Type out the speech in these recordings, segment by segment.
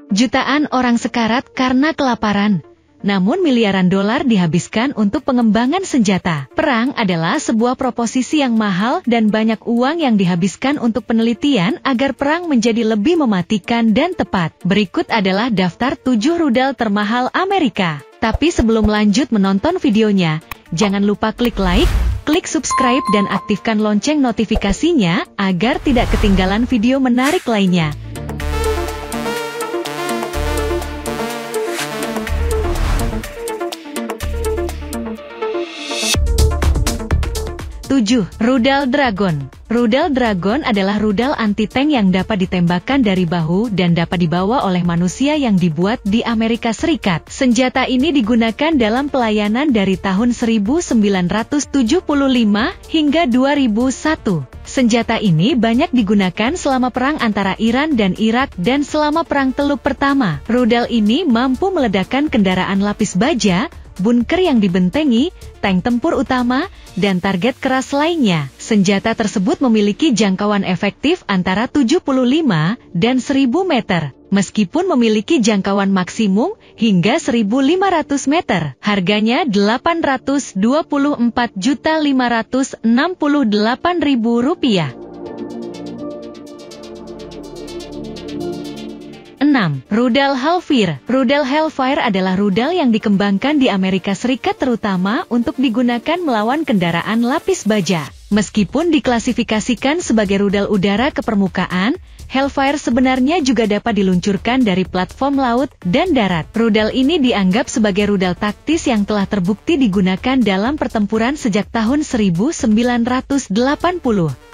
Jutaan orang sekarat karena kelaparan. Namun miliaran dolar dihabiskan untuk pengembangan senjata. Perang adalah sebuah proposisi yang mahal dan banyak uang yang dihabiskan untuk penelitian agar perang menjadi lebih mematikan dan tepat. Berikut adalah daftar 7 rudal termahal Amerika. Tapi sebelum lanjut menonton videonya, jangan lupa klik like, klik subscribe dan aktifkan lonceng notifikasinya agar tidak ketinggalan video menarik lainnya. 7. Rudal Dragon. Rudal Dragon adalah rudal anti-tank yang dapat ditembakkan dari bahu dan dapat dibawa oleh manusia yang dibuat di Amerika Serikat. Senjata ini digunakan dalam pelayanan dari tahun 1975 hingga 2001. Senjata ini banyak digunakan selama perang antara Iran dan Irak dan selama Perang Teluk Pertama. Rudal ini mampu meledakkan kendaraan lapis baja, bunker yang dibentengi, tank tempur utama, dan target keras lainnya. Senjata tersebut memiliki jangkauan efektif antara 75 dan 1000 meter, meskipun memiliki jangkauan maksimum hingga 1500 meter. Harganya Rp84.568.000. 6. Rudal Hellfire. Rudal Hellfire adalah rudal yang dikembangkan di Amerika Serikat terutama untuk digunakan melawan kendaraan lapis baja. Meskipun diklasifikasikan sebagai rudal udara ke permukaan, Hellfire sebenarnya juga dapat diluncurkan dari platform laut dan darat. Rudal ini dianggap sebagai rudal taktis yang telah terbukti digunakan dalam pertempuran sejak tahun 1980.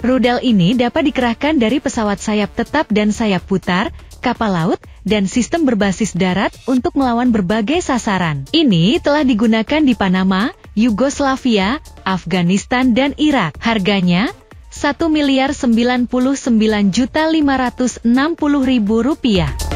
Rudal ini dapat dikerahkan dari pesawat sayap tetap dan sayap putar, kapal laut, dan sistem berbasis darat untuk melawan berbagai sasaran. Ini telah digunakan di Panama, Yugoslavia, Afghanistan, dan Irak. Harganya Rp1.099.560.000.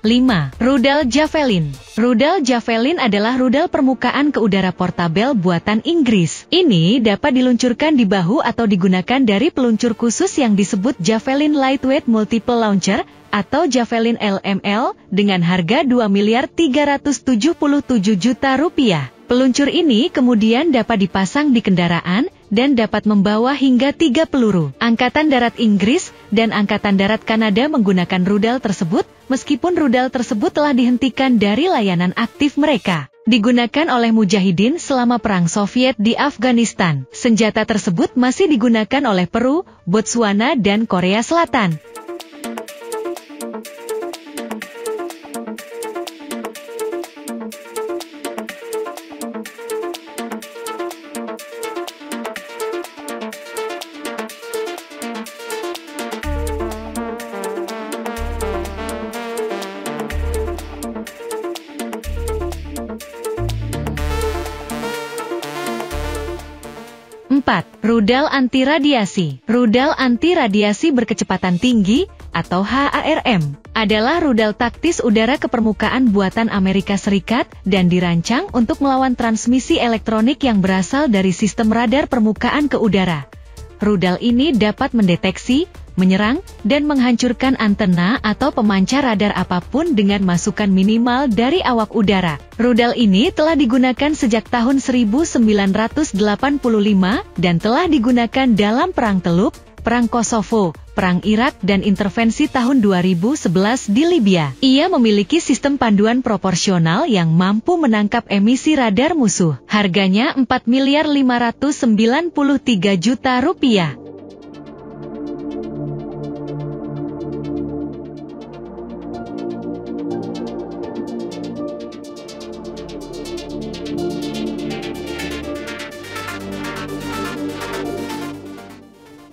5. Rudal Javelin. Rudal Javelin adalah rudal permukaan ke udara portabel buatan Inggris. Ini dapat diluncurkan di bahu atau digunakan dari peluncur khusus yang disebut Javelin Lightweight Multiple Launcher atau Javelin LML dengan harga Rp2.377.000.000. Peluncur ini kemudian dapat dipasang di kendaraan dan dapat membawa hingga 3 peluru. Angkatan Darat Inggris dan Angkatan Darat Kanada menggunakan rudal tersebut, meskipun rudal tersebut telah dihentikan dari layanan aktif mereka. Digunakan oleh mujahidin selama Perang Soviet di Afghanistan. Senjata tersebut masih digunakan oleh Peru, Botswana, dan Korea Selatan. 4. Rudal anti radiasi. Rudal anti radiasi berkecepatan tinggi, atau HARM, adalah rudal taktis udara ke permukaan buatan Amerika Serikat dan dirancang untuk melawan transmisi elektronik yang berasal dari sistem radar permukaan ke udara. Rudal ini dapat mendeteksi, menyerang, dan menghancurkan antena atau pemancar radar apapun dengan masukan minimal dari awak udara. Rudal ini telah digunakan sejak tahun 1985 dan telah digunakan dalam Perang Teluk, Perang Kosovo, Perang Irak, dan intervensi tahun 2011 di Libya. Ia memiliki sistem panduan proporsional yang mampu menangkap emisi radar musuh. Harganya Rp4.593.000.000.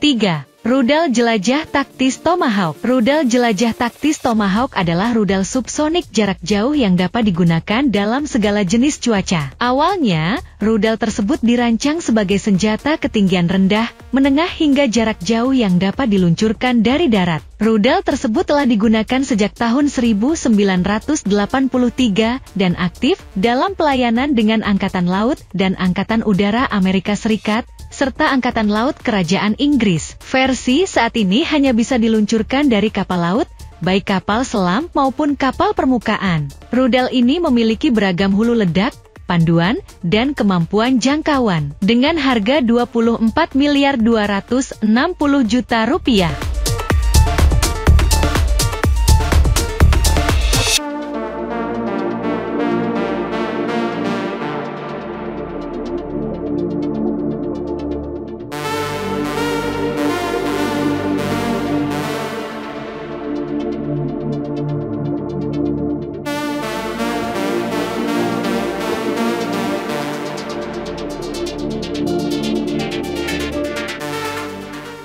3. Rudal jelajah taktis Tomahawk. Rudal jelajah taktis Tomahawk adalah rudal subsonik jarak jauh yang dapat digunakan dalam segala jenis cuaca. Awalnya, rudal tersebut dirancang sebagai senjata ketinggian rendah, menengah hingga jarak jauh yang dapat diluncurkan dari darat. Rudal tersebut telah digunakan sejak tahun 1983 dan aktif dalam pelayanan dengan Angkatan Laut dan Angkatan Udara Amerika Serikat, serta Angkatan Laut Kerajaan Inggris. Versi saat ini hanya bisa diluncurkan dari kapal laut, baik kapal selam maupun kapal permukaan. Rudal ini memiliki beragam hulu ledak, panduan, dan kemampuan jangkauan. Dengan harga Rp24.260.000.000.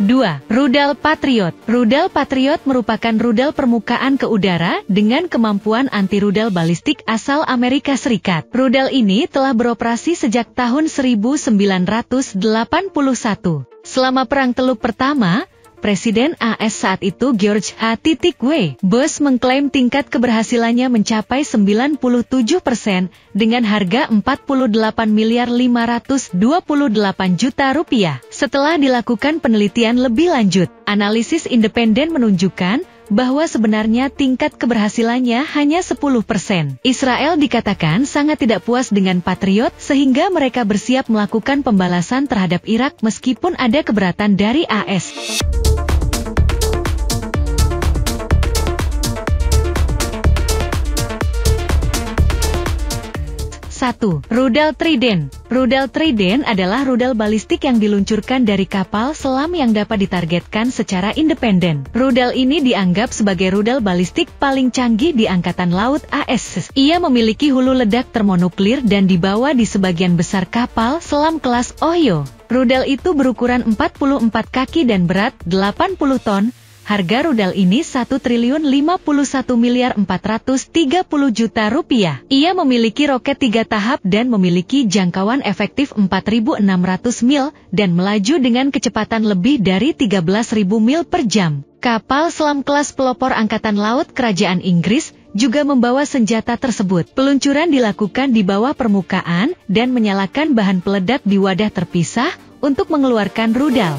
2. Rudal Patriot. Rudal Patriot merupakan rudal permukaan ke udara dengan kemampuan anti-rudal balistik asal Amerika Serikat. Rudal ini telah beroperasi sejak tahun 1981. Selama Perang Teluk Pertama, Presiden AS saat itu George H.W. Bush mengklaim tingkat keberhasilannya mencapai 97% dengan harga Rp48.528.000.000. Setelah dilakukan penelitian lebih lanjut, analisis independen menunjukkan bahwa sebenarnya tingkat keberhasilannya hanya 10%. Israel dikatakan sangat tidak puas dengan Patriot sehingga mereka bersiap melakukan pembalasan terhadap Irak meskipun ada keberatan dari AS. 1. Rudal Trident. Rudal Trident adalah rudal balistik yang diluncurkan dari kapal selam yang dapat ditargetkan secara independen. Rudal ini dianggap sebagai rudal balistik paling canggih di Angkatan Laut AS. Ia memiliki hulu ledak termonuklir dan dibawa di sebagian besar kapal selam kelas Ohio. Rudal itu berukuran 44 kaki dan berat 80 ton. Harga rudal ini Rp1.051.430.000.000. Ia memiliki roket 3 tahap dan memiliki jangkauan efektif 4.600 mil dan melaju dengan kecepatan lebih dari 13.000 mil per jam. Kapal selam kelas pelopor Angkatan Laut Kerajaan Inggris juga membawa senjata tersebut. Peluncuran dilakukan di bawah permukaan dan menyalakan bahan peledak di wadah terpisah untuk mengeluarkan rudal.